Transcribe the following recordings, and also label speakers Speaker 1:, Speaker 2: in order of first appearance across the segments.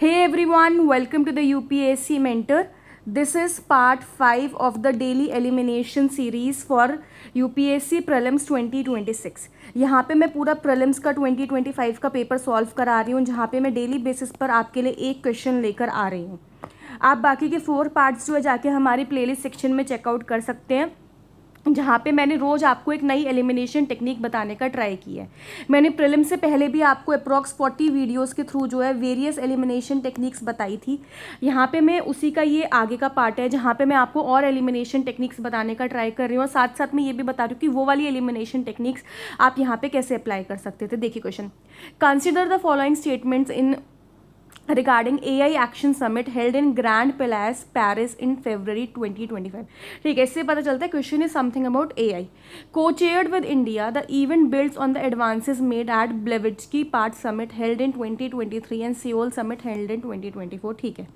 Speaker 1: Hey everyone, welcome to the UPSC Mentor. This is part 5 of the daily elimination series for UPSC Prelims 2026. यहाँ पे मैं पूरा prelims का 2025 का paper solve करा रही हूँ, जहाँ पे मैं डेली बेसिस पर आपके लिए एक क्वेश्चन लेकर आ रही हूँ। आप बाकी के 4 पार्ट्स जो है जाके हमारी प्लेलिस्ट सेक्शन में चेकआउट कर सकते हैं, जहाँ पे मैंने रोज़ आपको एक नई एलिमिनेशन टेक्निक बताने का ट्राई किया है। मैंने प्रीलिम से पहले भी आपको अप्रॉक्स 40 वीडियोस के थ्रू जो है वेरियस एलिमिनेशन टेक्निक्स बताई थी। यहाँ पे मैं उसी का ये आगे का पार्ट है, जहाँ पे मैं आपको और एलिमिनेशन टेक्निक्स बताने का ट्राई कर रही हूँ और साथ साथ मैं ये भी बता रही हूँ कि वो वाली एलिमिनेशन टेक्निक्स आप यहाँ पे कैसे अप्लाई कर सकते थे। देखिए question, consider the following statements in regarding AI Action Summit held in Grand Palais, Paris in February 2025. ठीक है, इससे पता चलता है question is something about AI. Co-chaired with India, the event builds on the advances made at Blavatsky Part Summit held in 2023 and Seoul Summit held in 2024. ठीक है.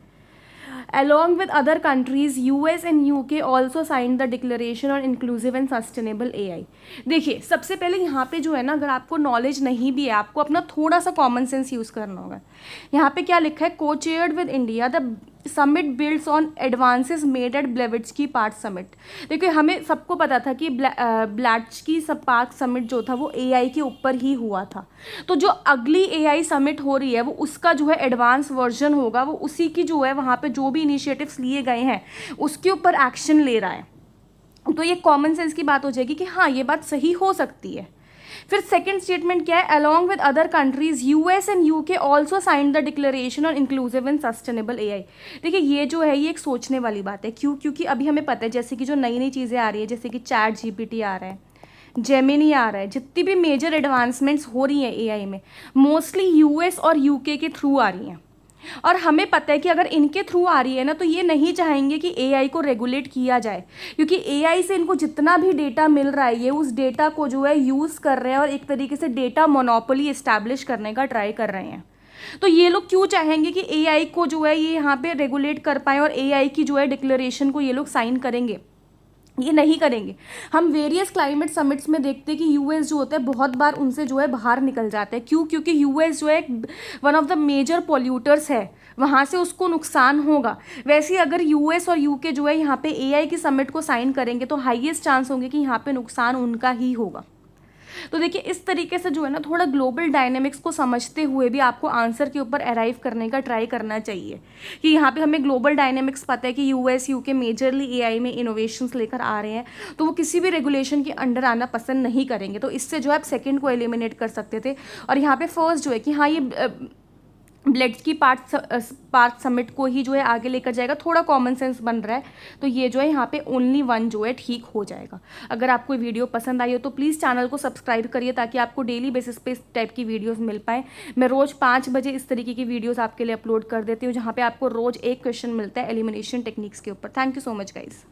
Speaker 1: Along with other countries, US and UK also signed the Declaration on Inclusive and Sustainable AI. देखिए, सबसे पहले यहाँ पे जो है ना, अगर आपको नॉलेज नहीं भी है, आपको अपना थोड़ा सा कॉमन सेंस यूज़ करना होगा। यहाँ पे क्या लिखा है? Co chaired with India the summit builds on advances made at Bletchley Park summit. देखिए, हमें सबको पता था कि ब्लेवेट्स्की पार्क समिट जो था वो AI के ऊपर ही हुआ था। तो जो अगली AI समिट हो रही है वो उसका जो है एडवांस वर्जन होगा, वो उसी की जो है वहाँ पे जो भी इनिशिएटिव्स लिए गए हैं उसके ऊपर एक्शन ले रहा है। तो ये कॉमन सेंस की बात हो जाएगी कि हाँ, ये बात सही हो सकती है। फिर सेकंड स्टेटमेंट क्या है? Along with other countries US and UK also sign the declaration on inclusive and sustainable AI। देखिए, ये जो है ये एक सोचने वाली बात है। क्यों? क्योंकि अभी हमें पता है जैसे कि जो नई नई चीज़ें आ रही है, जैसे कि ChatGPT आ रहा है, जेमिनी आ रहा है, जितनी भी मेजर एडवांसमेंट्स हो रही हैं AI में मोस्टली US और UK के थ्रू आ रही हैं। और हमें पता है कि अगर इनके थ्रू आ रही है ना, तो ये नहीं चाहेंगे कि AI को रेगुलेट किया जाए, क्योंकि AI से इनको जितना भी डेटा मिल रहा है ये उस डेटा को जो है यूज़ कर रहे हैं और एक तरीके से डेटा मोनोपोली इस्टेब्लिश करने का ट्राई कर रहे हैं। तो ये लोग क्यों चाहेंगे कि AI को जो है ये यहाँ पे रेगुलेट कर पाएँ और AI की जो है डिक्लेरेशन को ये लोग साइन करेंगे? ये नहीं करेंगे। हम वेरियस क्लाइमेट समिट्स में देखते हैं कि US जो होता है बहुत बार उनसे जो है बाहर निकल जाता है। क्यों? क्योंकि US जो है वन ऑफ द मेजर पॉल्यूटर्स है, वहाँ से उसको नुकसान होगा। वैसे ही अगर US और UK जो है यहाँ पे AI की समिट को साइन करेंगे तो हाईएस्ट चांस होंगे कि यहाँ पे नुकसान उनका ही होगा। तो देखिए, इस तरीके से जो है ना, थोड़ा ग्लोबल डायनेमिक्स को समझते हुए भी आपको आंसर के ऊपर अराइव करने का ट्राई करना चाहिए कि यहाँ पे हमें ग्लोबल डायनेमिक्स पता है कि US UK मेजरली AI में इनोवेशंस लेकर आ रहे हैं, तो वो किसी भी रेगुलेशन के अंडर आना पसंद नहीं करेंगे। तो इससे जो है आप सेकेंड को एलिमिनेट कर सकते थे। और यहाँ पे फर्स्ट जो है कि हाँ, ये ब्लेवेट्स्की पार्क समिट को ही जो है आगे लेकर जाएगा, थोड़ा कॉमन सेंस बन रहा है। तो ये जो है यहाँ पे ओनली वन जो है ठीक हो जाएगा। अगर आपको वीडियो पसंद आई हो तो प्लीज़ चैनल को सब्सक्राइब करिए, ताकि आपको डेली बेसिस पे इस टाइप की वीडियोस मिल पाए। मैं रोज़ 5 बजे इस तरीके की वीडियोस आपके लिए अपलोड कर देती हूँ, जहाँ पे आपको रोज़ एक क्वेश्चन मिलता है एलिमिनेशन टेक्निक्स के ऊपर। Thank you so much guys.